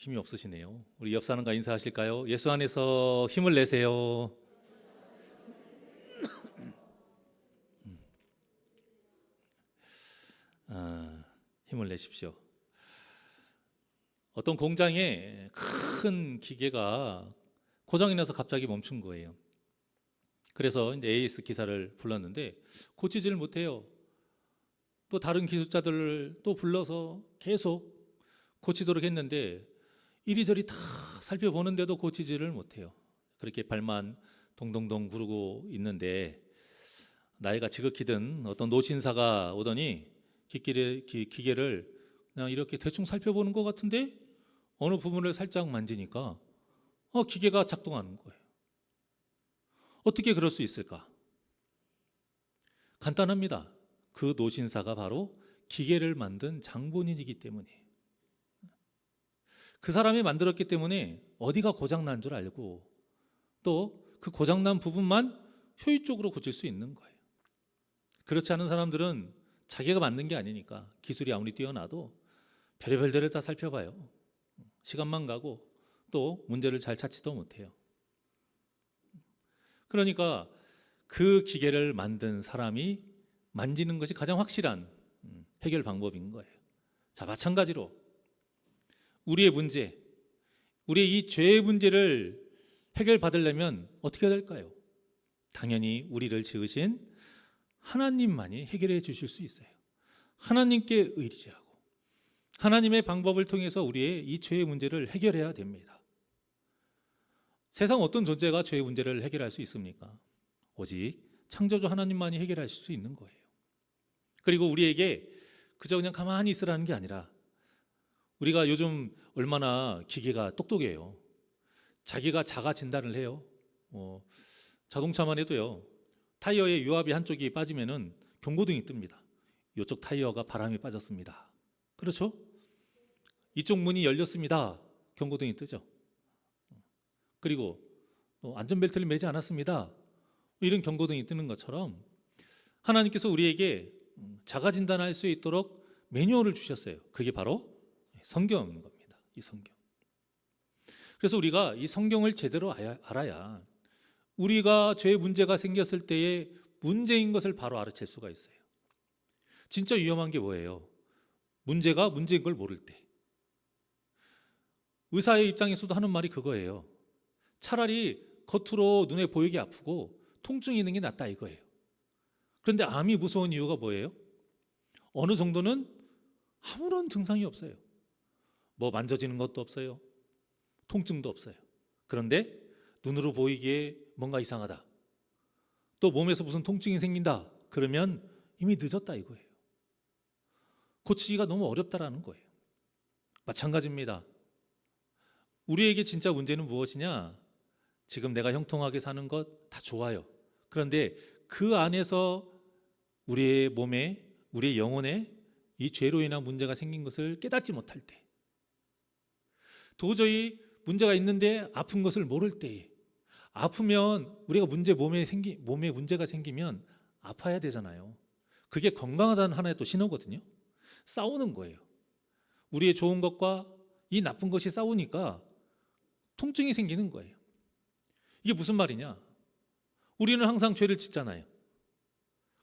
힘이 없으시네요. 우리 옆 사람과 인사하실까요? 예수 안에서 힘을 내세요. 힘을 내십시오. 어떤 공장에 큰 기계가 고장이 나서 갑자기 멈춘 거예요. 그래서 이제 AS 기사를 불렀는데 고치지를 못해요. 또 다른 기술자들을 또 불러서 계속 고치도록 했는데 이리저리 다 살펴보는데도 고치지를 못해요. 그렇게 발만 동동동 구르고 있는데 나이가 지극히 든 어떤 노신사가 오더니 기계를 그냥 이렇게 대충 살펴보는 것 같은데 어느 부분을 살짝 만지니까 기계가 작동하는 거예요. 어떻게 그럴 수 있을까? 간단합니다. 그 노신사가 바로 기계를 만든 장본인이기 때문이에요. 그 사람이 만들었기 때문에 어디가 고장난 줄 알고 또 그 고장난 부분만 효율적으로 고칠 수 있는 거예요. 그렇지 않은 사람들은 자기가 만든 게 아니니까 기술이 아무리 뛰어나도 별의별 데를 다 살펴봐요. 시간만 가고 또 문제를 잘 찾지도 못해요. 그러니까 그 기계를 만든 사람이 만지는 것이 가장 확실한 해결 방법인 거예요. 자, 마찬가지로 우리의 문제, 우리의 이 죄의 문제를 해결받으려면 어떻게 해야 될까요? 당연히 우리를 지으신 하나님만이 해결해 주실 수 있어요. 하나님께 의지하고 하나님의 방법을 통해서 우리의 이 죄의 문제를 해결해야 됩니다. 세상 어떤 존재가 죄의 문제를 해결할 수 있습니까? 오직 창조주 하나님만이 해결하실 수 있는 거예요. 그리고 우리에게 그저 그냥 가만히 있으라는 게 아니라 우리가 요즘 얼마나 기계가 똑똑해요. 자기가 자가 진단을 해요. 자동차만 해도요. 타이어의 유압이 한쪽이 빠지면은 경고등이 뜹니다. 이쪽 타이어가 바람이 빠졌습니다. 그렇죠? 이쪽 문이 열렸습니다. 경고등이 뜨죠. 그리고 안전벨트를 매지 않았습니다. 이런 경고등이 뜨는 것처럼 하나님께서 우리에게 자가 진단할 수 있도록 매뉴얼을 주셨어요. 그게 바로 성경인 겁니다. 이 성경. 그래서 우리가 이 성경을 제대로 알아야 우리가 죄의 문제가 생겼을 때에 문제인 것을 바로 알아챌 수가 있어요. 진짜 위험한 게 뭐예요? 문제가 문제인 걸 모를 때. 의사의 입장에서도 하는 말이 그거예요. 차라리 겉으로 눈에 보이게 아프고 통증이 있는 게 낫다 이거예요. 그런데 암이 무서운 이유가 뭐예요? 어느 정도는 아무런 증상이 없어요. 뭐 만져지는 것도 없어요. 통증도 없어요. 그런데 눈으로 보이기에 뭔가 이상하다. 또 몸에서 무슨 통증이 생긴다. 그러면 이미 늦었다 이거예요. 고치기가 너무 어렵다라는 거예요. 마찬가지입니다. 우리에게 진짜 문제는 무엇이냐? 지금 내가 형통하게 사는 것 다 좋아요. 그런데 그 안에서 우리의 몸에, 우리의 영혼에 이 죄로 인한 문제가 생긴 것을 깨닫지 못할 때, 도저히 문제가 있는데 아픈 것을 모를 때에, 아프면 우리가 몸에 문제가 생기면 아파야 되잖아요. 그게 건강하다는 하나의 또 신호거든요. 싸우는 거예요. 우리의 좋은 것과 이 나쁜 것이 싸우니까 통증이 생기는 거예요. 이게 무슨 말이냐? 우리는 항상 죄를 짓잖아요.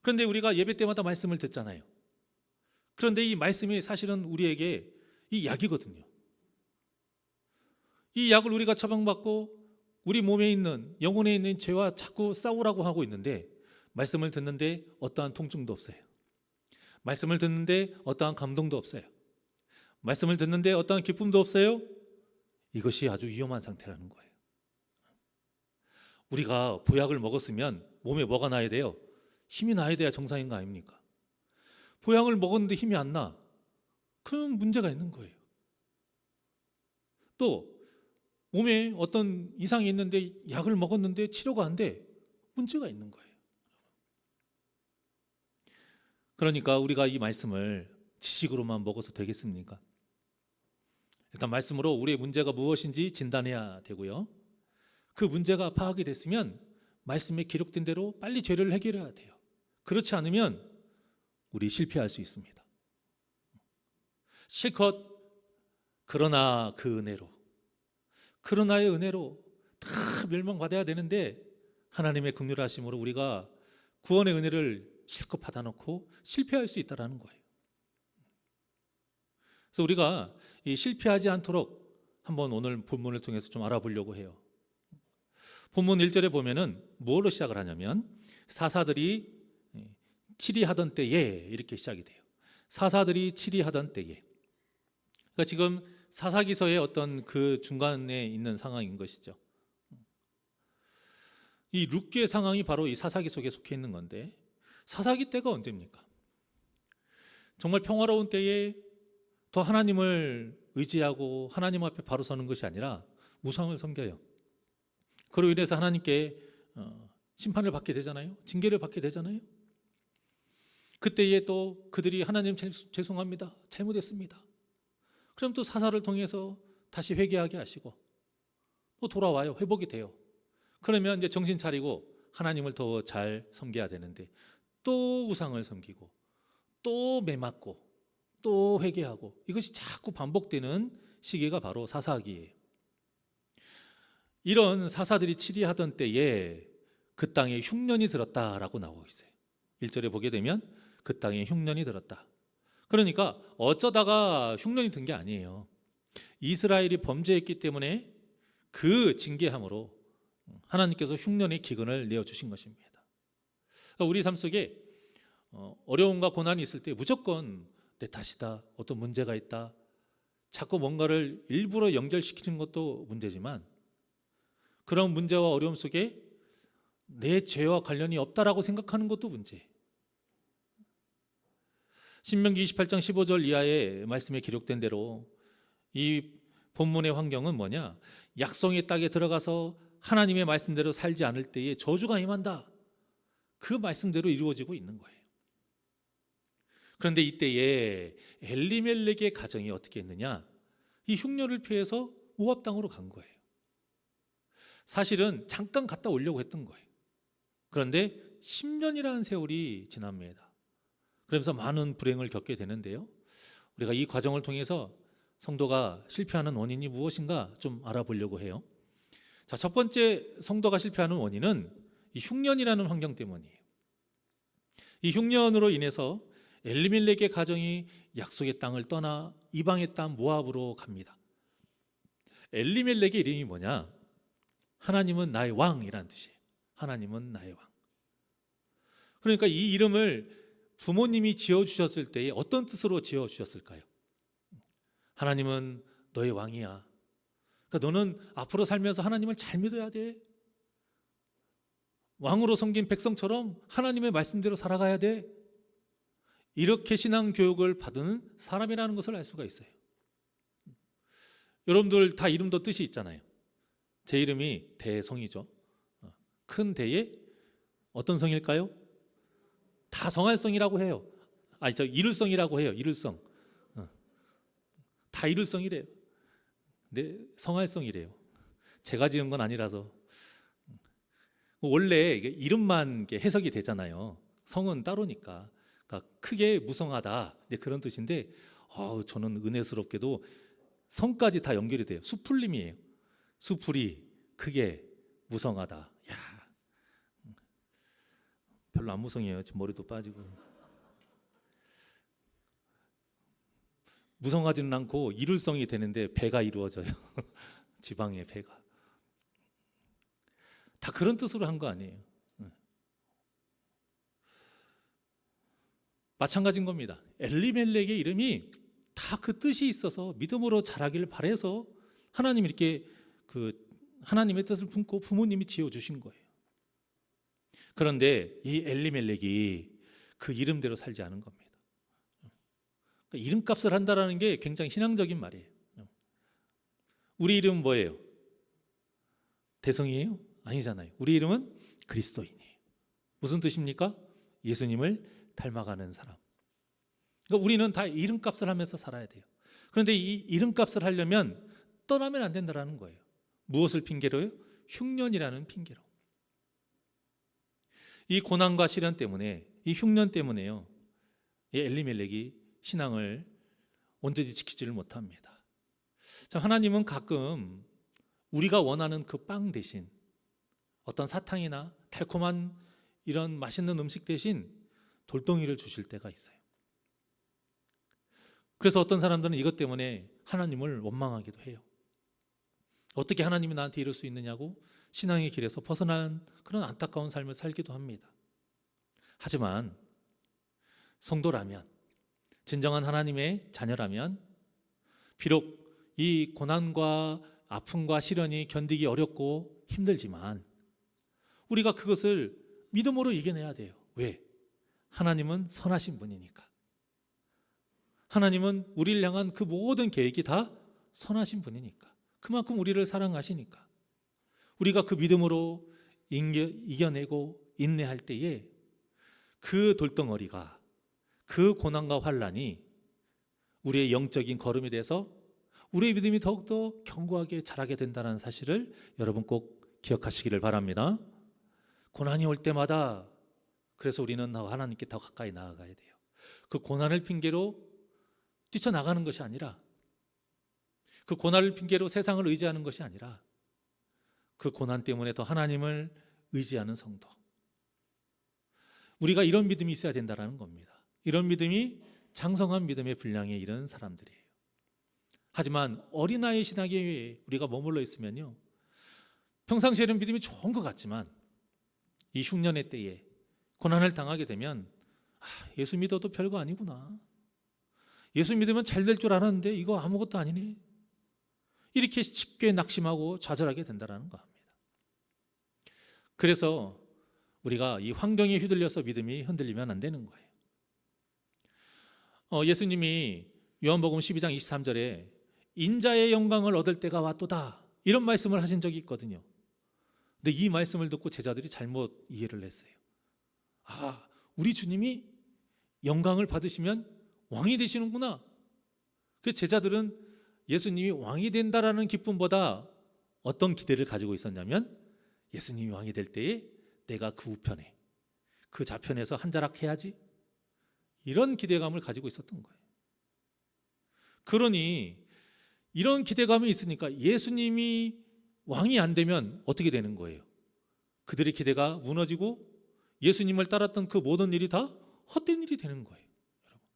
그런데 우리가 예배 때마다 말씀을 듣잖아요. 그런데 이 말씀이 사실은 우리에게 이 약이거든요. 이 약을 우리가 처방받고 우리 몸에 있는, 영혼에 있는 죄와 자꾸 싸우라고 하고 있는데 말씀을 듣는데 어떠한 통증도 없어요. 말씀을 듣는데 어떠한 감동도 없어요. 말씀을 듣는데 어떠한 기쁨도 없어요. 이것이 아주 위험한 상태라는 거예요. 우리가 보약을 먹었으면 몸에 뭐가 나야 돼요? 힘이 나야 돼야 정상인 거 아닙니까? 보약을 먹었는데 힘이 안 나. 그럼 문제가 있는 거예요. 또 몸에 어떤 이상이 있는데 약을 먹었는데 치료가 안 돼. 문제가 있는 거예요. 그러니까 우리가 이 말씀을 지식으로만 먹어서 되겠습니까? 일단 말씀으로 우리의 문제가 무엇인지 진단해야 되고요. 그 문제가 파악이 됐으면 말씀에 기록된 대로 빨리 죄를 해결해야 돼요. 그렇지 않으면 우리 실패할 수 있습니다. 실컷 그러나 그 은혜로, 그러나의 은혜로 다 멸망받아야 되는데 하나님의 긍휼하심으로 우리가 구원의 은혜를 실컷 받아놓고 실패할 수 있다는 거예요. 그래서 우리가 이 실패하지 않도록 한번 오늘 본문을 통해서 좀 알아보려고 해요. 본문 1절에 보면은 뭐로 시작을 하냐면 사사들이 치리하던 때에 이렇게 시작이 돼요. 사사들이 치리하던 때에. 그러니까 지금 사사기서의 어떤 그 중간에 있는 상황인 것이죠. 이 룻기의 상황이 바로 이 사사기 속에 속해 있는 건데, 사사기 때가 언제입니까? 정말 평화로운 때에 더 하나님을 의지하고 하나님 앞에 바로 서는 것이 아니라 우상을 섬겨요. 그로 인해서 하나님께 심판을 받게 되잖아요. 징계를 받게 되잖아요. 그때에 또 그들이 하나님 죄송합니다, 잘못했습니다. 그럼 또 사사를 통해서 다시 회개하게 하시고 또 돌아와요. 회복이 돼요. 그러면 이제 정신 차리고 하나님을 더 잘 섬겨야 되는데 또 우상을 섬기고 또 매맞고 또 회개하고, 이것이 자꾸 반복되는 시기가 바로 사사기예요. 이런 사사들이 치리하던 때에 그 땅에 흉년이 들었다라고 나오고 있어요. 1절에 보게 되면 그 땅에 흉년이 들었다. 그러니까 어쩌다가 흉년이 든 게 아니에요. 이스라엘이 범죄했기 때문에 그 징계함으로 하나님께서 흉년의 기근을 내어주신 것입니다. 우리 삶 속에 어려움과 고난이 있을 때 무조건 내 탓이다, 어떤 문제가 있다, 자꾸 뭔가를 일부러 연결시키는 것도 문제지만 그런 문제와 어려움 속에 내 죄와 관련이 없다라고 생각하는 것도 문제예요. 신명기 28장 15절 이하의 말씀에 기록된 대로 이 본문의 환경은 뭐냐? 약속의 땅에 들어가서 하나님의 말씀대로 살지 않을 때에 저주가 임한다, 그 말씀대로 이루어지고 있는 거예요. 그런데 이때에 엘리멜렉의 가정이 어떻게 했느냐? 이 흉년을 피해서 모압 땅으로 간 거예요. 사실은 잠깐 갔다 오려고 했던 거예요. 그런데 10년이라는 세월이 지납니다. 그러면서 많은 불행을 겪게 되는데요. 우리가 이 과정을 통해서 성도가 실패하는 원인이 무엇인가 좀 알아보려고 해요. 자, 첫 번째 성도가 실패하는 원인은 이 흉년이라는 환경 때문이에요. 이 흉년으로 인해서 엘리멜렉의 가정이 약속의 땅을 떠나 이방의 땅 모압으로 갑니다. 엘리멜렉의 이름이 뭐냐? 하나님은 나의 왕이라는 뜻이에요. 하나님은 나의 왕. 그러니까 이 이름을 부모님이 지어주셨을 때에 어떤 뜻으로 지어주셨을까요? 하나님은 너의 왕이야. 그러니까 너는 앞으로 살면서 하나님을 잘 믿어야 돼. 왕으로 섬긴 백성처럼 하나님의 말씀대로 살아가야 돼. 이렇게 신앙 교육을 받은 사람이라는 것을 알 수가 있어요. 여러분들 다 이름도 뜻이 있잖아요. 제 이름이 대성이죠. 큰 대에 어떤 성일까요? 다성할성이라고 해요. 저 이룰성이라고 해요. 이룰성. 다 이룰성이래요. 근데 성할성이래요. 제가 지은 건 아니라서. 원래 이름만 해석이 되잖아요. 성은 따로니까. 그러니까 크게 무성하다, 그런 뜻인데 저는 은혜스럽게도 성까지 다 연결이 돼요. 수풀림이에요. 수풀이 크게 무성하다. 야, 별로 안 무성해요. 지금 머리도 빠지고. 무성하지는 않고 이룰성이 되는데 배가 이루어져요. 지방의 배가. 다 그런 뜻으로 한 거 아니에요. 마찬가지인 겁니다. 엘리멜렉의 이름이 다 그 뜻이 있어서 믿음으로 자라기를 바라서 하나님이 이렇게 하나님의 뜻을 품고 부모님이 지어주신 거예요. 그런데 이 엘리멜렉이 그 이름대로 살지 않은 겁니다. 그러니까 이름값을 한다는 게 굉장히 신앙적인 말이에요. 우리 이름은 뭐예요? 대성이에요? 아니잖아요. 우리 이름은 그리스도인이에요. 무슨 뜻입니까? 예수님을 닮아가는 사람. 그러니까 우리는 다 이름값을 하면서 살아야 돼요. 그런데 이 이름값을 하려면 떠나면 안 된다는 거예요. 무엇을 핑계로요? 흉년이라는 핑계로. 이 고난과 시련 때문에, 이 흉년 때문에요, 이 엘리멜렉이 신앙을 온전히 지키지를 못합니다. 참 하나님은 가끔 우리가 원하는 그 빵 대신 어떤 사탕이나 달콤한 이런 맛있는 음식 대신 돌덩이를 주실 때가 있어요. 그래서 어떤 사람들은 이것 때문에 하나님을 원망하기도 해요. 어떻게 하나님이 나한테 이럴 수 있느냐고 신앙의 길에서 벗어난 그런 안타까운 삶을 살기도 합니다. 하지만 성도라면, 진정한 하나님의 자녀라면 비록 이 고난과 아픔과 시련이 견디기 어렵고 힘들지만 우리가 그것을 믿음으로 이겨내야 돼요. 왜? 하나님은 선하신 분이니까. 하나님은 우리를 향한 그 모든 계획이 다 선하신 분이니까. 그만큼 우리를 사랑하시니까. 우리가 그 믿음으로 이겨내고 인내할 때에 그 돌덩어리가, 그 고난과 환난이 우리의 영적인 걸음에 대해서 우리의 믿음이 더욱더 견고하게 자라게 된다는 사실을 여러분 꼭 기억하시기를 바랍니다. 고난이 올 때마다 그래서 우리는 하나님께 더 가까이 나아가야 돼요. 그 고난을 핑계로 뛰쳐나가는 것이 아니라, 그 고난을 핑계로 세상을 의지하는 것이 아니라 그 고난 때문에 더 하나님을 의지하는 성도, 우리가 이런 믿음이 있어야 된다는 겁니다. 이런 믿음이 장성한 믿음의 분량에 이른 사람들이에요. 하지만 어린아이 신학에 우리가 머물러 있으면요, 평상시에는 믿음이 좋은 것 같지만 이 흉년의 때에 고난을 당하게 되면 예수 믿어도 별거 아니구나, 예수 믿으면 잘 될 줄 알았는데 이거 아무것도 아니네, 이렇게 쉽게 낙심하고 좌절하게 된다는 겁니다. 그래서 우리가 이 환경에 휘둘려서 믿음이 흔들리면 안 되는 거예요. 예수님이 요한복음 12장 23절에 인자의 영광을 얻을 때가 왔도다, 이런 말씀을 하신 적이 있거든요. 근데 이 말씀을 듣고 제자들이 잘못 이해를 했어요. 우리 주님이 영광을 받으시면 왕이 되시는구나. 그래서 제자들은 예수님이 왕이 된다라는 기쁨보다 어떤 기대를 가지고 있었냐면, 예수님이 왕이 될 때에 내가 그 우편에, 그 좌편에서 한 자락 해야지, 이런 기대감을 가지고 있었던 거예요. 그러니 이런 기대감이 있으니까 예수님이 왕이 안 되면 어떻게 되는 거예요? 그들의 기대가 무너지고 예수님을 따랐던 그 모든 일이 다 헛된 일이 되는 거예요, 여러분.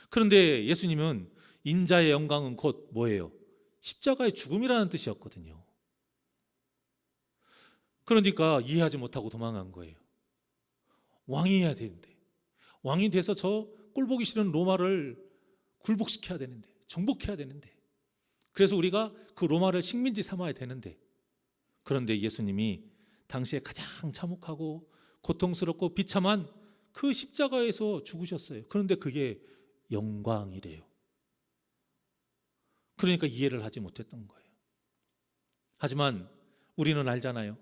그런데 예수님은 인자의 영광은 곧 뭐예요? 십자가의 죽음이라는 뜻이었거든요. 그러니까 이해하지 못하고 도망간 거예요. 왕이 해야 되는데, 왕이 돼서 저 꼴보기 싫은 로마를 굴복시켜야 되는데, 정복해야 되는데, 그래서 우리가 그 로마를 식민지 삼아야 되는데, 그런데 예수님이 당시에 가장 참혹하고 고통스럽고 비참한 그 십자가에서 죽으셨어요. 그런데 그게 영광이래요. 그러니까 이해를 하지 못했던 거예요. 하지만 우리는 알잖아요.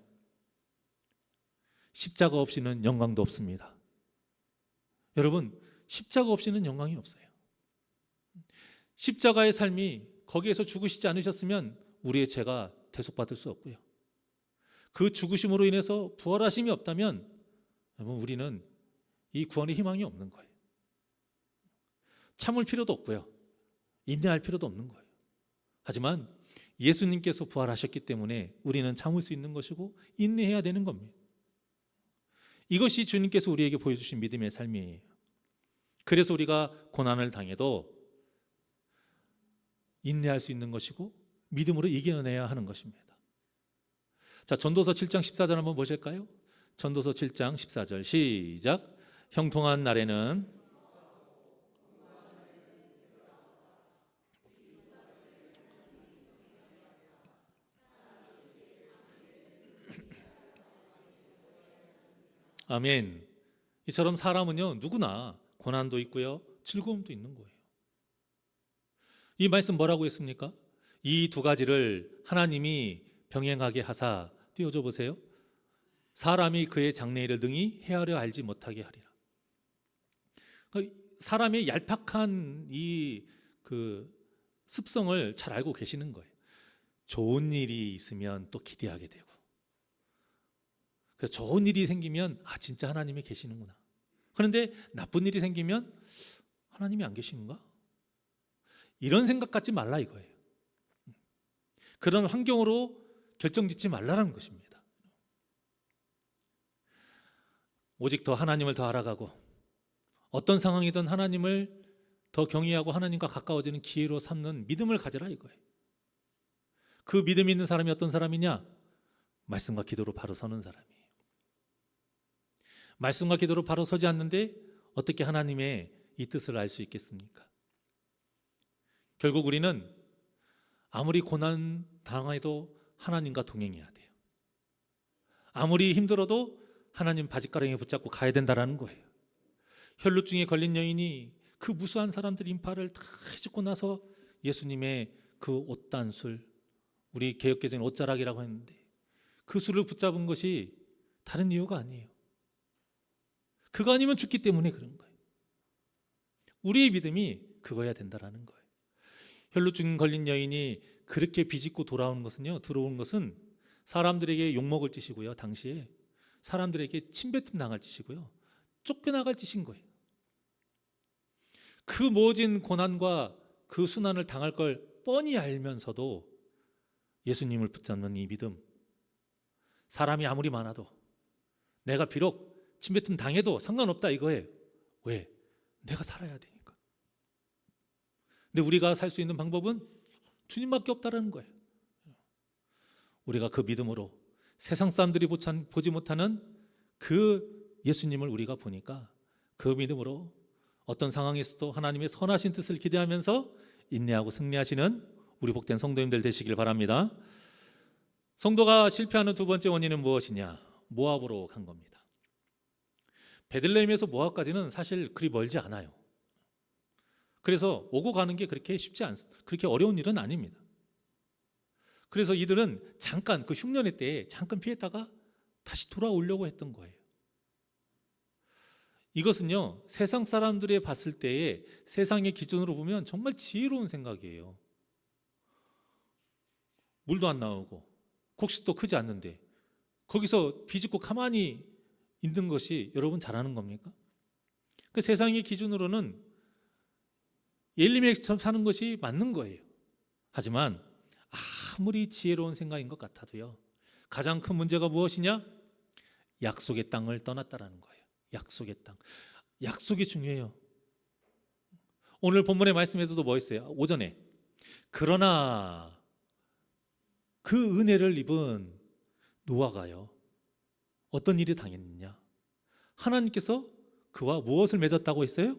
십자가 없이는 영광도 없습니다. 여러분, 십자가 없이는 영광이 없어요. 십자가의 삶이 거기에서 죽으시지 않으셨으면 우리의 죄가 대속받을 수 없고요, 그 죽으심으로 인해서 부활하심이 없다면 여러분, 우리는 이 구원의 희망이 없는 거예요. 참을 필요도 없고요, 인내할 필요도 없는 거예요. 하지만 예수님께서 부활하셨기 때문에 우리는 참을 수 있는 것이고 인내해야 되는 겁니다. 이것이 주님께서 우리에게 보여주신 믿음의 삶이에요. 그래서 우리가 고난을 당해도 인내할 수 있는 것이고 믿음으로 이겨내야 하는 것입니다. 자, 전도서 7장 14절 한번 보실까요? 전도서 7장 14절 시작. 형통한 날에는 아멘. 이처럼 사람은요, 누구나 고난도 있고요, 즐거움도 있는 거예요. 이 말씀 뭐라고 했습니까? 이 두 가지를 하나님이 병행하게 하사, 띄워줘 보세요. 사람이 그의 장래일을 능히 헤아려 알지 못하게 하리라. 사람의 얄팍한 이 습성을 잘 알고 계시는 거예요. 좋은 일이 있으면 또 기대하게 되고, 그래서 좋은 일이 생기면 진짜 하나님이 계시는구나. 그런데 나쁜 일이 생기면 하나님이 안 계시는가? 이런 생각 갖지 말라 이거예요. 그런 환경으로 결정짓지 말라는 것입니다. 오직 더 하나님을 더 알아가고 어떤 상황이든 하나님을 더 경외하고 하나님과 가까워지는 기회로 삼는 믿음을 가져라 이거예요. 그 믿음 있는 사람이 어떤 사람이냐? 말씀과 기도로 바로 서는 사람이에요. 말씀과 기도로 바로 서지 않는데 어떻게 하나님의 이 뜻을 알 수 있겠습니까? 결국 우리는 아무리 고난 당해도 하나님과 동행해야 돼요. 아무리 힘들어도 하나님 바짓가랑이에 붙잡고 가야 된다는 거예요. 혈루증에 걸린 여인이 그 무수한 사람들 인파를 다 해주고 나서 예수님의 그 옷단술, 우리 개역개정은 옷자락이라고 했는데 그 술을 붙잡은 것이 다른 이유가 아니에요. 그거 아니면 죽기 때문에 그런 거예요. 우리의 믿음이 그거야 된다라는 거예요. 혈루증 걸린 여인이 그렇게 비집고 돌아온 것은요, 들어온 것은 사람들에게 욕먹을 짓이고요, 당시에 사람들에게 침뱉음 당할 짓이고요, 쫓겨나갈 짓인 거예요. 그 모진 고난과 그 순환을 당할 걸 뻔히 알면서도 예수님을 붙잡는 이 믿음, 사람이 아무리 많아도 내가 비록 침뱉음 당해도 상관없다 이거예요. 왜? 내가 살아야 되니까. 근데 우리가 살 수 있는 방법은 주님밖에 없다는 거예요. 우리가 그 믿음으로 세상 사람들이 보지 못하는 그 예수님을 우리가 보니까 그 믿음으로 어떤 상황에서도 하나님의 선하신 뜻을 기대하면서 인내하고 승리하시는 우리 복된 성도님들 되시길 바랍니다. 성도가 실패하는 두 번째 원인은 무엇이냐? 모압으로 간 겁니다. 베들레헴에서 모압까지는 사실 그리 멀지 않아요. 그래서 오고 가는 게 그렇게 쉽지 않습니다. 그렇게 어려운 일은 아닙니다. 그래서 이들은 잠깐 그 흉년의 때에 잠깐 피했다가 다시 돌아오려고 했던 거예요. 이것은요, 세상 사람들이 봤을 때에 세상의 기준으로 보면 정말 지혜로운 생각이에요. 물도 안 나오고 곡식도 크지 않는데 거기서 비집고 가만히 있는 것이 여러분 잘하는 겁니까? 그 세상의 기준으로는 엘리멜렉처럼 사는 것이 맞는 거예요. 하지만 아무리 지혜로운 생각인 것 같아도요, 가장 큰 문제가 무엇이냐? 약속의 땅을 떠났다라는 거예요. 약속의 땅. 약속이 중요해요. 오늘 본문의 말씀에서도 뭐 있어요? 오전에 그러나 그 은혜를 입은 노아가요, 어떤 일이 당했느냐? 하나님께서 그와 무엇을 맺었다고 했어요?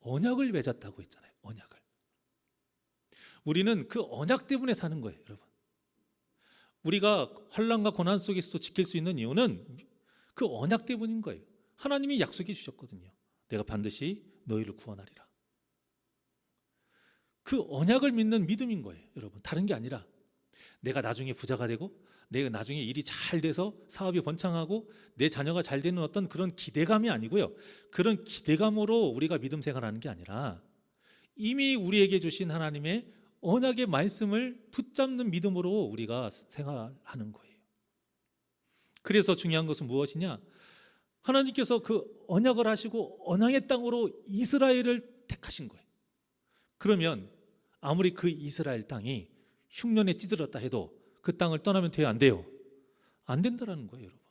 언약을 맺었다고 했잖아요. 언약을. 우리는 그 언약 때문에 사는 거예요, 여러분. 우리가 환난과 고난 속에서도 지킬 수 있는 이유는 그 언약 때문인 거예요. 하나님이 약속해 주셨거든요. 내가 반드시 너희를 구원하리라. 그 언약을 믿는 믿음인 거예요, 여러분. 다른 게 아니라 내가 나중에 부자가 되고 내가 나중에 일이 잘 돼서 사업이 번창하고 내 자녀가 잘 되는 어떤 그런 기대감이 아니고요, 그런 기대감으로 우리가 믿음 생활하는 게 아니라 이미 우리에게 주신 하나님의 언약의 말씀을 붙잡는 믿음으로 우리가 생활하는 거예요. 그래서 중요한 것은 무엇이냐? 하나님께서 그 언약을 하시고 언약의 땅으로 이스라엘을 택하신 거예요. 그러면 아무리 그 이스라엘 땅이 흉년에 찌들었다 해도 그 땅을 떠나면 돼요, 안 돼요? 안 된다라는 거예요, 여러분.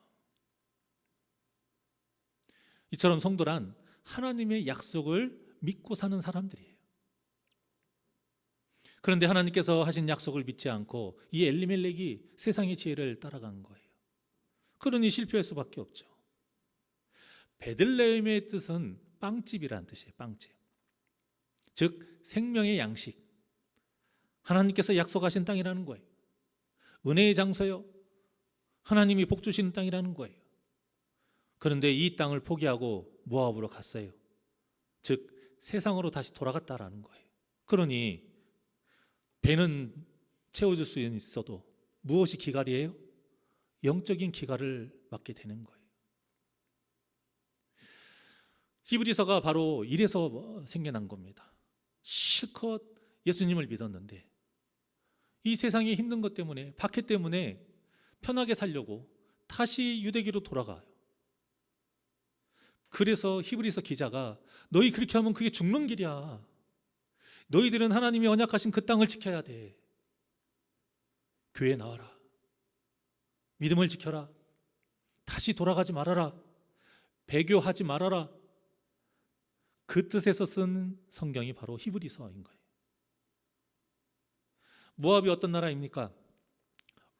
이처럼 성도란 하나님의 약속을 믿고 사는 사람들이에요. 그런데 하나님께서 하신 약속을 믿지 않고 이 엘리멜렉이 세상의 지혜를 따라간 거예요. 그러니 실패할 수밖에 없죠. 베들레헴의 뜻은 빵집이라는 뜻이에요. 빵집. 즉 생명의 양식. 하나님께서 약속하신 땅이라는 거예요. 은혜의 장소요, 하나님이 복 주시는 땅이라는 거예요. 그런데 이 땅을 포기하고 모압으로 갔어요. 즉 세상으로 다시 돌아갔다라는 거예요. 그러니 배는 채워줄 수 있어도 무엇이 기갈이에요? 영적인 기갈을 맞게 되는 거예요. 히브리서가 바로 이래서 생겨난 겁니다. 실컷 예수님을 믿었는데 이 세상의 힘든 것 때문에, 박해 때문에 편하게 살려고 다시 유대기로 돌아가요. 그래서 히브리서 기자가 너희 그렇게 하면 그게 죽는 길이야. 너희들은 하나님이 언약하신 그 땅을 지켜야 돼. 교회에 나와라. 믿음을 지켜라. 다시 돌아가지 말아라. 배교하지 말아라. 그 뜻에서 쓴 성경이 바로 히브리서인 거예요. 모압이 어떤 나라입니까?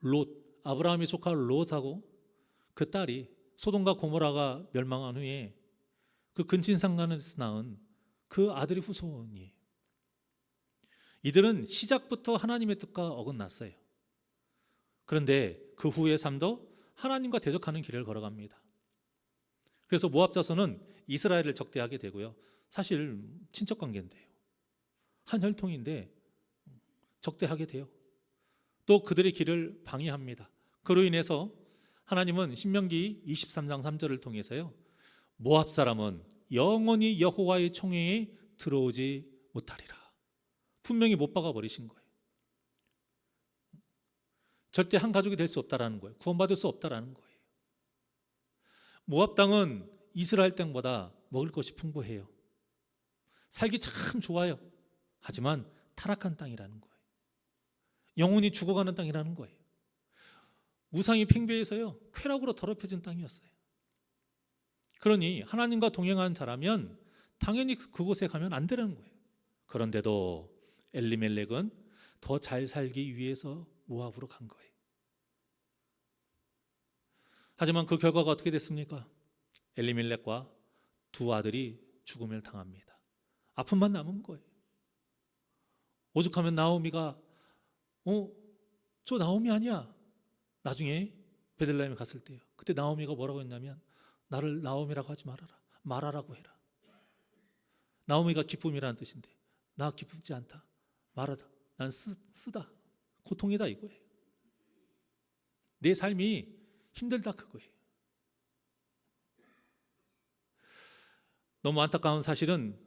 롯, 아브라함의 조카 롯하고 그 딸이 소돔과 고모라가 멸망한 후에 그 근친상간에서 낳은 그 아들의 후손이에요. 이들은 시작부터 하나님의 뜻과 어긋났어요. 그런데 그 후의 삶도 하나님과 대적하는 길을 걸어갑니다. 그래서 모압 자손은 이스라엘을 적대하게 되고요. 사실 친척 관계인데요. 한 혈통인데 적대하게 돼요. 또 그들의 길을 방해합니다. 그로 인해서 하나님은 신명기 23장 3절을 통해서요, 모압 사람은 영원히 여호와의 총회에 들어오지 못하리라. 분명히 못 박아 버리신 거예요. 절대 한 가족이 될 수 없다라는 거예요. 구원받을 수 없다라는 거예요. 모압 땅은 이스라엘 땅보다 먹을 것이 풍부해요. 살기 참 좋아요. 하지만 타락한 땅이라는 거예요. 영혼이 죽어가는 땅이라는 거예요. 우상이 팽배해서요, 쾌락으로 더럽혀진 땅이었어요. 그러니 하나님과 동행한 자라면 당연히 그곳에 가면 안 되는 거예요. 그런데도 엘리멜렉은 더 잘 살기 위해서 모압으로 간 거예요. 하지만 그 결과가 어떻게 됐습니까? 엘리멜렉과 두 아들이 죽음을 당합니다. 아픔만 남은 거예요. 오죽하면 나오미가 저 나오미 아니야. 나중에 베들레헴에 갔을 때요. 그때 나오미가 뭐라고 했냐면, 나를 나오미라고 하지 말아라. 말하라고 해라. 나오미가 기쁨이라는 뜻인데, 나 기쁘지 않다. 말하다. 난 쓰다. 고통이다 이거예요. 내 삶이 힘들다 그거예요. 너무 안타까운 사실은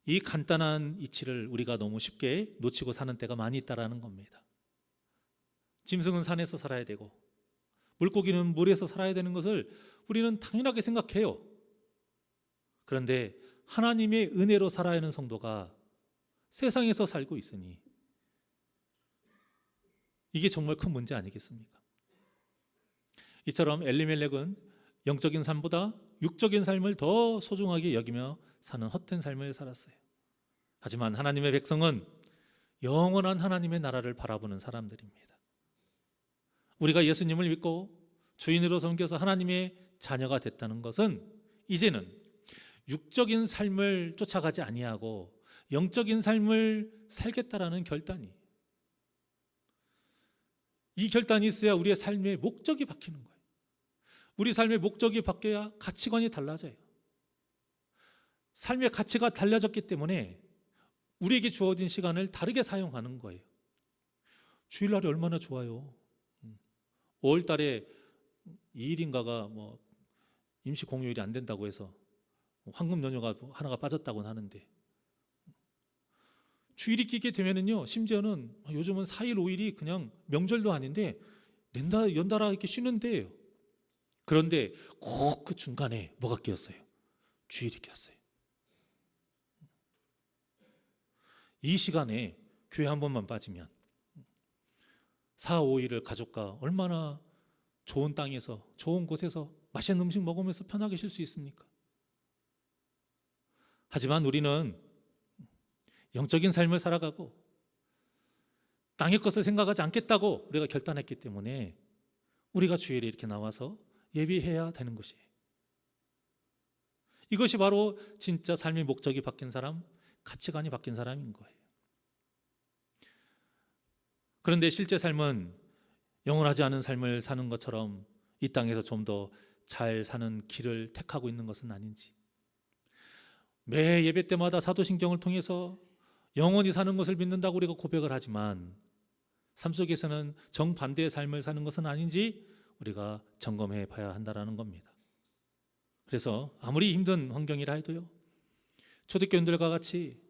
이 간단한 이치를 우리가 너무 쉽게 놓치고 사는 때가 많이 있다라는 겁니다. 짐승은 산에서 살아야 되고 물고기는 물에서 살아야 되는 것을 우리는 당연하게 생각해요. 그런데 하나님의 은혜로 살아야 하는 성도가 세상에서 살고 있으니 이게 정말 큰 문제 아니겠습니까? 이처럼 엘리멜렉은 영적인 삶보다 육적인 삶을 더 소중하게 여기며 사는 헛된 삶을 살았어요. 하지만 하나님의 백성은 영원한 하나님의 나라를 바라보는 사람들입니다. 우리가 예수님을 믿고 주인으로 섬겨서 하나님의 자녀가 됐다는 것은 이제는 육적인 삶을 쫓아가지 아니하고 영적인 삶을 살겠다라는 결단이, 이 결단이 있어야 우리의 삶의 목적이 바뀌는 거예요. 우리 삶의 목적이 바뀌어야 가치관이 달라져요. 삶의 가치가 달라졌기 때문에 우리에게 주어진 시간을 다르게 사용하는 거예요. 주일날이 얼마나 좋아요. 5월 달에 2일인가가 임시 공휴일이 안 된다고 해서 황금 연휴가 하나가 빠졌다고는 하는데, 주일이 끼게 되면은요, 심지어는 요즘은 4일 5일이 그냥 명절도 아닌데 연달아 이렇게 쉬는 데예요. 그런데 꼭 그 중간에 뭐가 끼었어요? 주일이 끼었어요. 이 시간에 교회 한 번만 빠지면 4, 5일을 가족과 얼마나 좋은 땅에서 좋은 곳에서 맛있는 음식 먹으면서 편하게 쉴 수 있습니까? 하지만 우리는 영적인 삶을 살아가고 땅의 것을 생각하지 않겠다고 우리가 결단했기 때문에 우리가 주일에 이렇게 나와서 예배해야 되는 것이에요. 이것이 바로 진짜 삶의 목적이 바뀐 사람, 가치관이 바뀐 사람인 거예요. 그런데 실제 삶은 영원하지 않은 삶을 사는 것처럼 이 땅에서 좀 더 잘 사는 길을 택하고 있는 것은 아닌지, 매 예배 때마다 사도신경을 통해서 영원히 사는 것을 믿는다고 우리가 고백을 하지만 삶 속에서는 정반대의 삶을 사는 것은 아닌지 우리가 점검해 봐야 한다는 겁니다. 그래서 아무리 힘든 환경이라 해도요, 초대교인들과 같이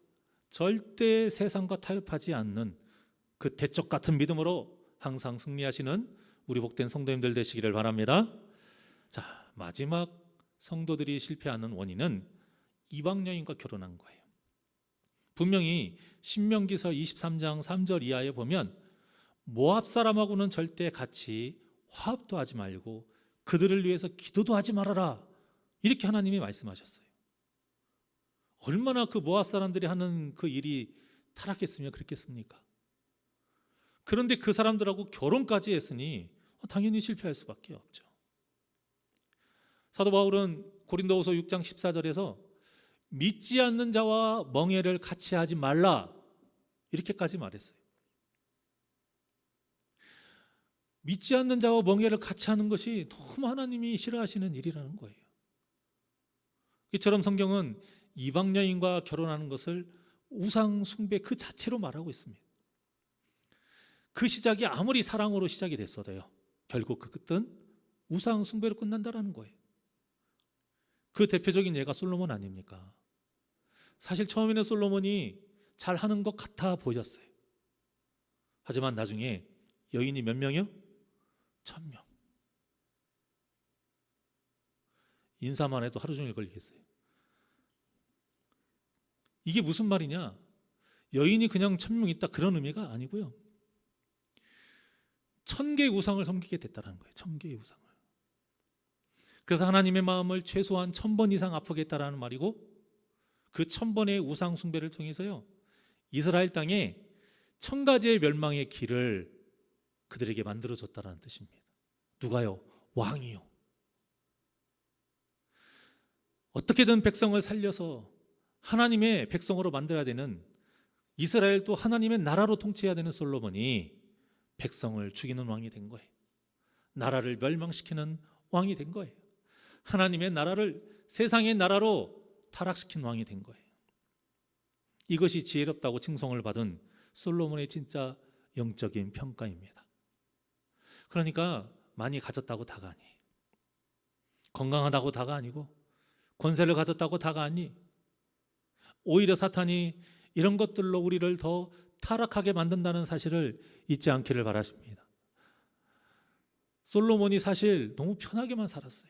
절대 세상과 타협하지 않는 그 대적 같은 믿음으로 항상 승리하시는 우리 복된 성도님들 되시기를 바랍니다. 자, 마지막 성도들이 실패하는 원인은 이방 여인과 결혼한 거예요. 분명히 신명기서 23장 3절 이하에 보면 모압 사람하고는 절대 같이 화합도 하지 말고 그들을 위해서 기도도 하지 말아라. 이렇게 하나님이 말씀하셨어요. 얼마나 그 모압 사람들이 하는 그 일이 타락했으면 그랬겠습니까? 그런데 그 사람들하고 결혼까지 했으니 당연히 실패할 수밖에 없죠. 사도 바울은 고린도후서 6장 14절에서 믿지 않는 자와 멍해를 같이 하지 말라 이렇게까지 말했어요. 믿지 않는 자와 멍해를 같이 하는 것이 너무 하나님이 싫어하시는 일이라는 거예요. 이처럼 성경은 이방 여인과 결혼하는 것을 우상 숭배 그 자체로 말하고 있습니다. 그 시작이 아무리 사랑으로 시작이 됐어도요, 결국 그 끝은 우상 숭배로 끝난다라는 거예요. 그 대표적인 예가 솔로몬 아닙니까? 사실 처음에는 솔로몬이 잘하는 것 같아 보였어요. 하지만 나중에 여인이 몇 명이요? 1000명. 인사만 해도 하루 종일 걸리겠어요. 이게 무슨 말이냐? 여인이 그냥 1000명 있다 그런 의미가 아니고요, 1000개의 우상을 섬기게 됐다는 거예요. 1000개의 우상을. 그래서 하나님의 마음을 최소한 1000번 이상 아프게 했다라는 말이고, 그 1000번의 우상 숭배를 통해서요, 이스라엘 땅에 1000가지의 멸망의 길을 그들에게 만들어줬다라는 뜻입니다. 누가요? 왕이요. 어떻게든 백성을 살려서 하나님의 백성으로 만들어야 되는, 이스라엘도 하나님의 나라로 통치해야 되는 솔로몬이 백성을 죽이는 왕이 된 거예요. 나라를 멸망시키는 왕이 된 거예요. 하나님의 나라를 세상의 나라로 타락시킨 왕이 된 거예요. 이것이 지혜롭다고 칭송을 받은 솔로몬의 진짜 영적인 평가입니다. 그러니까 많이 가졌다고 다가 아니에요. 건강하다고 다가 아니고, 권세를 가졌다고 다가 아니, 오히려 사탄이 이런 것들로 우리를 더 타락하게 만든다는 사실을 잊지 않기를 바라십니다. 솔로몬이 사실 너무 편하게만 살았어요.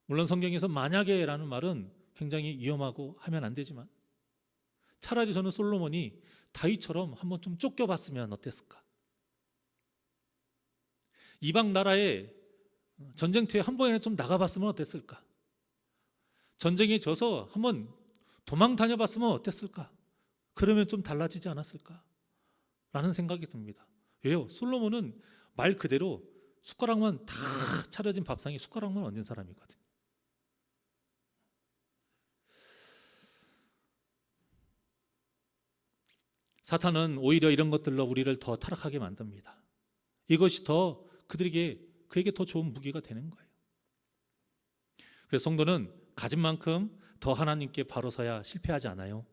물론 성경에서 만약에라는 말은 굉장히 위험하고 하면 안 되지만, 차라리 저는 솔로몬이 다윗처럼 한번 좀 쫓겨봤으면 어땠을까? 이방 나라에 전쟁터에 한 번이나 좀 나가봤으면 어땠을까? 전쟁에 져서 한번 도망 다녀봤으면 어땠을까? 그러면 좀 달라지지 않았을까? 라는 생각이 듭니다. 왜요? 솔로몬은 말 그대로 숟가락만 다 차려진 밥상에 숟가락만 얹은 사람이거든요. 사탄은 오히려 이런 것들로 우리를 더 타락하게 만듭니다. 이것이 더 그에게 더 좋은 무기가 되는 거예요. 그래서 성도는 가진 만큼 더 하나님께 바로 서야 실패하지 않아요.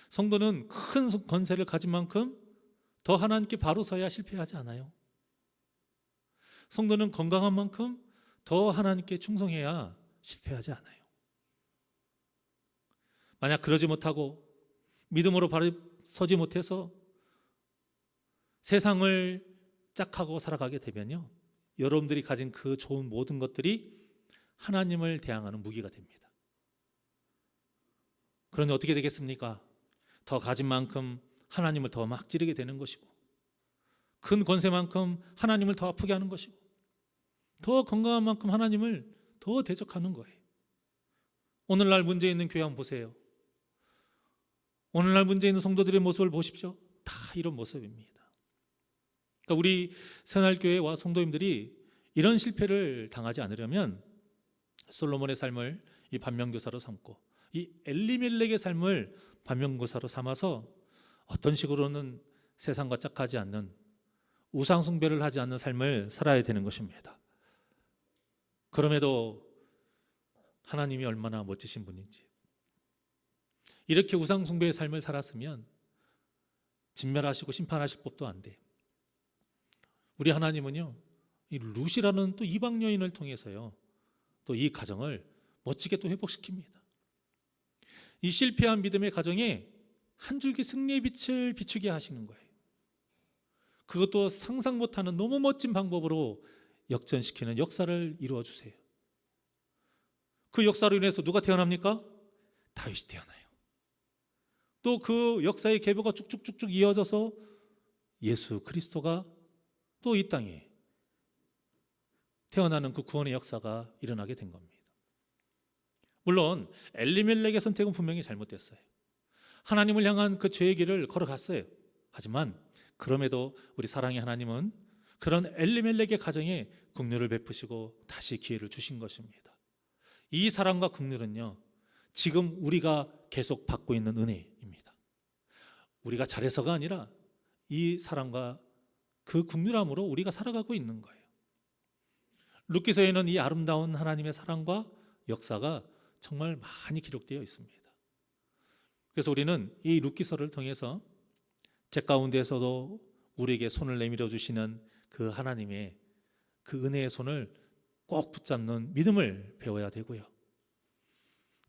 성도는 큰 권세를 가진 만큼 더 하나님께 바로 서야 실패하지 않아요. 성도는 건강한 만큼 더 하나님께 충성해야 실패하지 않아요. 만약 그러지 못하고 믿음으로 바로 서지 못해서 세상을 짝하고 살아가게 되면요, 여러분들이 가진 그 좋은 모든 것들이 하나님을 대항하는 무기가 됩니다. 그런데 어떻게 되겠습니까? 더 가진 만큼 하나님을 더 막 찌르게 되는 것이고, 큰 권세만큼 하나님을 더 아프게 하는 것이고, 더 건강한 만큼 하나님을 더 대적하는 거예요. 오늘날 문제 있는 교회 한번 보세요. 오늘날 문제 있는 성도들의 모습을 보십시오. 다 이런 모습입니다. 그러니까 우리 새날교회와 성도님들이 이런 실패를 당하지 않으려면 솔로몬의 삶을 이 반면교사로 삼고, 이 엘리멜렉의 삶을 반면교사로 삼아서 어떤 식으로는 세상과 짝하지 않는, 우상 숭배를 하지 않는 삶을 살아야 되는 것입니다. 그럼에도 하나님이 얼마나 멋지신 분인지, 이렇게 우상 숭배의 삶을 살았으면 진멸하시고 심판하실 법도 안 돼요. 우리 하나님은요, 이 룻이라는 또 이방 여인을 통해서요, 또 이 가정을 멋지게 또 회복시킵니다. 이 실패한 믿음의 가정에 한 줄기 승리의 빛을 비추게 하시는 거예요. 그것도 상상 못하는 너무 멋진 방법으로 역전시키는 역사를 이루어 주세요. 그 역사로 인해서 누가 태어납니까? 다윗이 태어나요. 또 그 역사의 계보가 쭉쭉쭉쭉 이어져서 예수 그리스도가 또 이 땅에 태어나는 그 구원의 역사가 일어나게 된 겁니다. 물론 엘리멜렉의 선택은 분명히 잘못됐어요. 하나님을 향한 그 죄의 길을 걸어갔어요. 하지만 그럼에도 우리 사랑의 하나님은 그런 엘리멜렉의 가정에 긍휼을 베푸시고 다시 기회를 주신 것입니다. 이 사랑과 긍휼은요, 지금 우리가 계속 받고 있는 은혜입니다. 우리가 잘해서가 아니라 이 사랑과 그 긍휼함으로 우리가 살아가고 있는 거예요. 룻기서에는 이 아름다운 하나님의 사랑과 역사가 정말 많이 기록되어 있습니다. 그래서 우리는 이 룻기서를 통해서 제 가운데에서도 우리에게 손을 내밀어 주시는 그 하나님의 그 은혜의 손을 꼭 붙잡는 믿음을 배워야 되고요,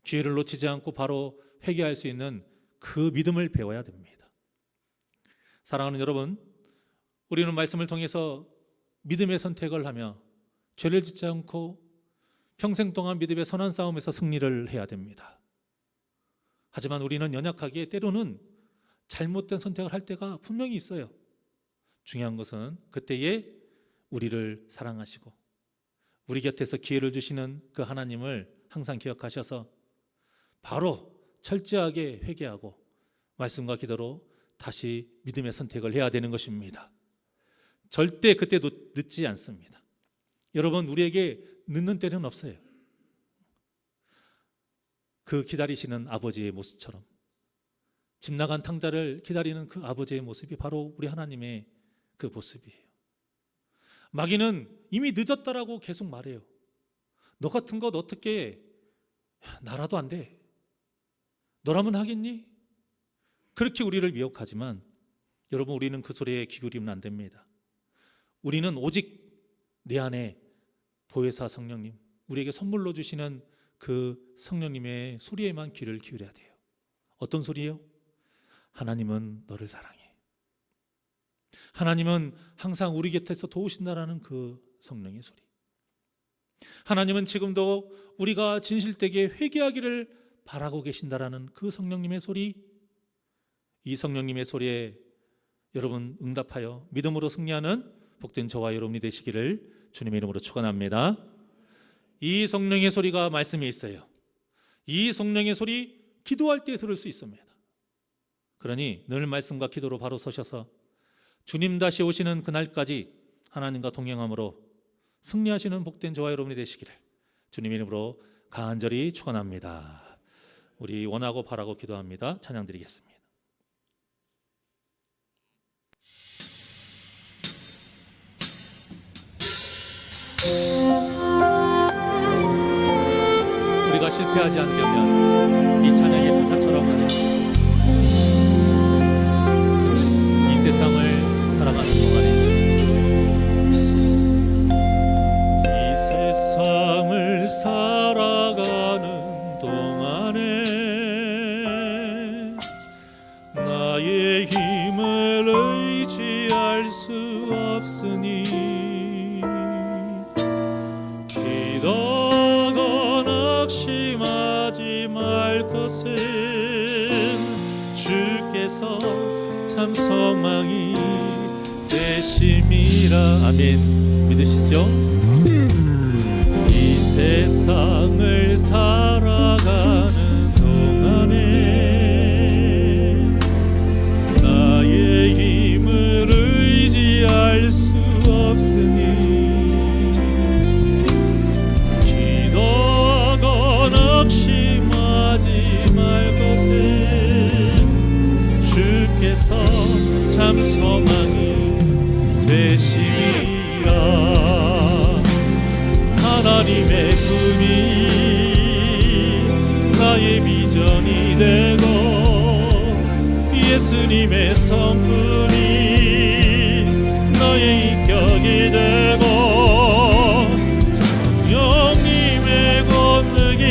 기회를 놓치지 않고 바로 회개할 수 있는 그 믿음을 배워야 됩니다. 사랑하는 여러분, 우리는 말씀을 통해서 믿음의 선택을 하며 죄를 짓지 않고 평생 동안 믿음의 선한 싸움에서 승리를 해야 됩니다. 하지만 우리는 연약하게 때로는 잘못된 선택을 할 때가 분명히 있어요. 중요한 것은 그때에 우리를 사랑하시고 우리 곁에서 기회를 주시는 그 하나님을 항상 기억하셔서 바로 철저하게 회개하고 말씀과 기도로 다시 믿음의 선택을 해야 되는 것입니다. 절대 그때 늦지 않습니다. 여러분, 우리에게 늦는 때는 없어요. 그 기다리시는 아버지의 모습처럼 집 나간 탕자를 기다리는 그 아버지의 모습이 바로 우리 하나님의 그 모습이에요. 마귀는 이미 늦었다라고 계속 말해요. 너 같은 것 어떻게, 나라도 안 돼, 너라면 하겠니? 그렇게 우리를 미혹하지만 여러분, 우리는 그 소리에 귀 기울이면 안 됩니다. 우리는 오직 내 안에 보혜사 성령님, 우리에게 선물로 주시는 그 성령님의 소리에만 귀를 기울여야 돼요. 어떤 소리예요? 하나님은 너를 사랑해. 하나님은 항상 우리 곁에서 도우신다라는 그 성령의 소리. 하나님은 지금도 우리가 진실되게 회개하기를 바라고 계신다라는 그 성령님의 소리. 이 성령님의 소리에 여러분 응답하여 믿음으로 승리하는 복된 저와 여러분이 되시기를 주님의 이름으로 축원합니다. 이 성령의 소리가 말씀에 있어요. 이 성령의 소리 기도할 때 들을 수 있습니다. 그러니 늘 말씀과 기도로 바로 서셔서 주님 다시 오시는 그날까지 하나님과 동행함으로 승리하시는 복된 저와 여러분이 되시기를 주님의 이름으로 간절히 축원합니다. 우리 원하고 바라고 기도합니다. 찬양 드리겠습니다. 우리가 실패하지 않으려면 이 찬양의 가사처럼 이 세상을 살아가는 동안에, 이 세상을 살아가는 동안에 나의 힘을 의지할 수 없으니 낙심하지 말 것은 주께서 참 소망이 되심이라. 아멘. 믿으시죠? 이 세상을 살아가는 동안에 나의 힘을 의지할 수 없으니 낙심하지 말 것은 주께서 참 소망이 되심이라. 하나님의 꿈이 나의 비전이 되고 예수님의 성품이 나의 인격이 되고 성령님의 권능이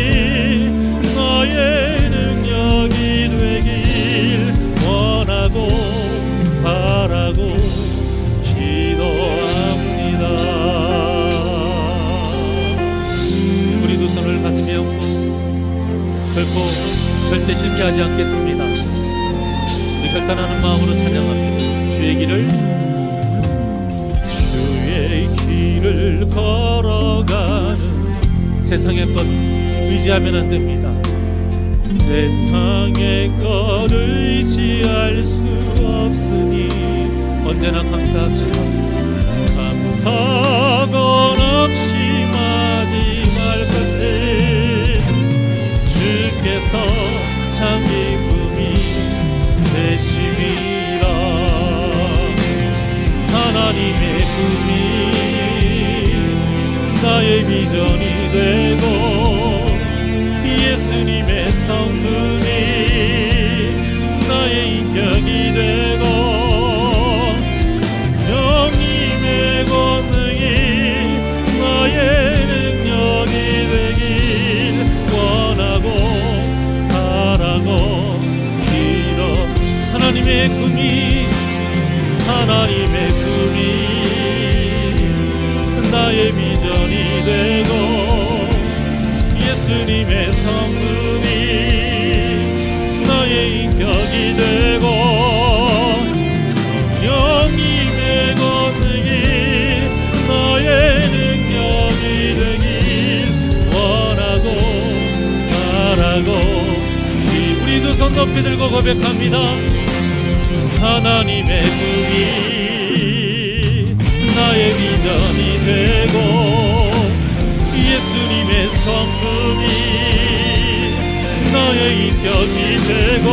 너의 능력이 되길 원하고 바라고 기도합니다. 우리 두 손을 가슴에 얹고 결코 절대 실패하지 않겠습니다. 우리 결단하는 마음으로 찬양합니다. 주의 길을 걸어가는 세상의 것 의지하면 안 됩니다. 세상의 것 의지할 수 없으니 언제나 감사합시다. 감사건 낙심하지 말 것을 주께서 참 기쁨이 되심이라. 하나님의 꿈이 나의 비전이 되고 예수님의 성품이 나의 인격이 되고 성령님의 권능이 나의 능력이 되길 원하고 바라고 기도. 하나님의 꿈이 나의 비전이 되고 예수님의 성품이 나의 인격이 되고 성령님의 권능이 나의 능력이 되길 원하고 바라고. 우리 두 손 높이 들고 고백합니다. 하나님의 꿈이 나의 비전이 되고 예수님의 성품이 나의 인격이 되고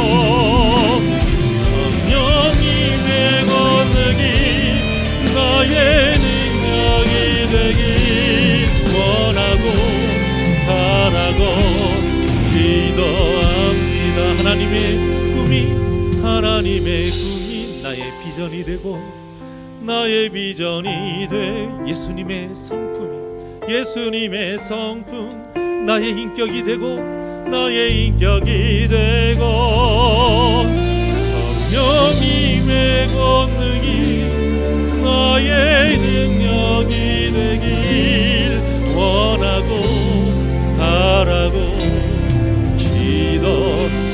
성령님의 권능이 나의 능력이 되길 원하고 바라고 기도합니다. 하나님의 꿈이 나의 비전이 되고 나의 비전이 돼 예수님의 성품 나의 인격이 되고 나의 인격이 되고 성령님의 권능이 나의 능력이 되길 원하고 바라고 기도합니다.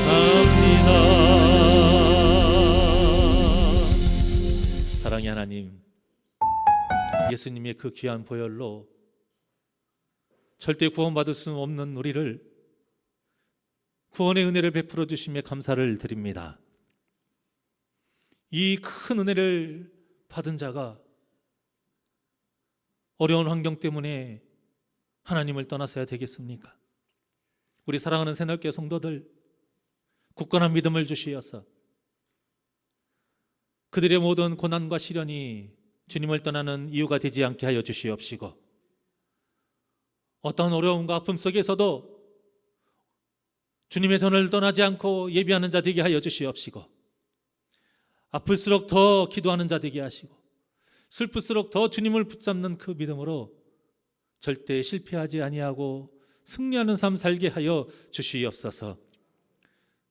사랑의 하나님, 예수님의 그 귀한 보혈로 절대 구원받을 수 없는 우리를 구원의 은혜를 베풀어 주심에 감사를 드립니다. 이 큰 은혜를 받은 자가 어려운 환경 때문에 하나님을 떠나서야 되겠습니까? 우리 사랑하는 새날교회 성도들, 굳건한 믿음을 주시어서 그들의 모든 고난과 시련이 주님을 떠나는 이유가 되지 않게 하여 주시옵시고, 어떤 어려움과 아픔 속에서도 주님의 전을 떠나지 않고 예비하는 자 되게 하여 주시옵시고, 아플수록 더 기도하는 자 되게 하시고, 슬플수록 더 주님을 붙잡는 그 믿음으로 절대 실패하지 아니하고 승리하는 삶 살게 하여 주시옵소서.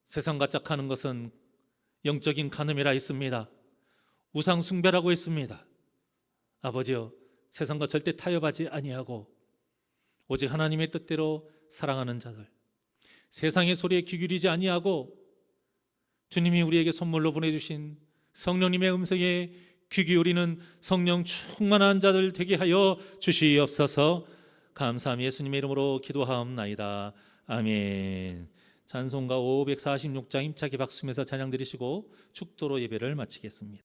세상과 짝하는 것은 영적인 간음이라 했습니다. 우상 숭배라고 했습니다. 아버지여, 세상과 절대 타협하지 아니하고 오직 하나님의 뜻대로 사랑하는 자들, 세상의 소리에 귀 기울이지 아니하고 주님이 우리에게 선물로 보내주신 성령님의 음성에 귀 기울이는 성령 충만한 자들 되게 하여 주시옵소서. 감사함 예수님의 이름으로 기도하옵나이다. 아멘. 찬송가 546장 힘차게 박수면서 찬양 드리시고 축도로 예배를 마치겠습니다.